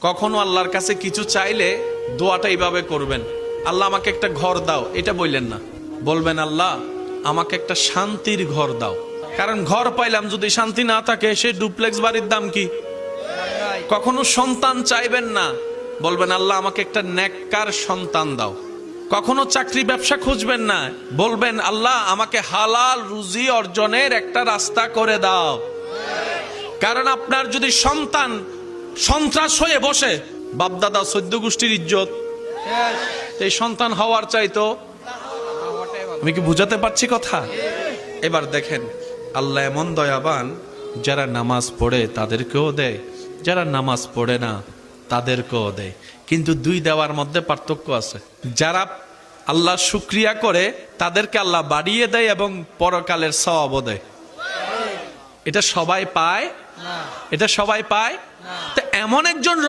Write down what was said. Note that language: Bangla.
কখনো আল্লাহর কাছে কিছু চাইলে দোয়াটা এইভাবে করবেন, আল্লাহ আমাকে একটা ঘর দাও, এটা বললেন না। বলবেন আল্লাহ আমাকে একটা শান্তির ঘর দাও। কারণ ঘর পাইলাম যদি শান্তি না থাকে, সে ডুপ্লেক্স বাড়ির দাম কি? কখনো সন্তান চাইবেন না, বলবেন আল্লাহ আমাকে একটা নেককার সন্তান দাও। কখনো চাকরি ব্যবসা খুঁজবেন না, বলবেন আল্লাহ আমাকে হালাল রুজি অর্জনের একটা রাস্তা করে দাও। কারণ আপনার যদি সন্তান সন্ত্রাস হয়ে বসে, বাপদাদা 14 গোষ্ঠীর ইজ্জত, এই সন্তান হওয়ার চাইতো। আমি কি বুঝাতে পারছি কথা? এবার দেখেন আল্লাহ এমন দয়াবান, যারা নামাজ পড়ে তাদেরকেও দেয়, যারা নামাজ পড়ে না তাদেরকেও দেয়। কিন্তু দুই দেওয়ার মধ্যে পার্থক্য আছে। যারা আল্লাহ শুকরিয়া করে তাদেরকে আল্লাহ বাড়িয়ে দেয় এবং পরকালের সওয়াবও দেয়। এটা সবাই পায়? এটা সবাই পায়? তো এমন একজন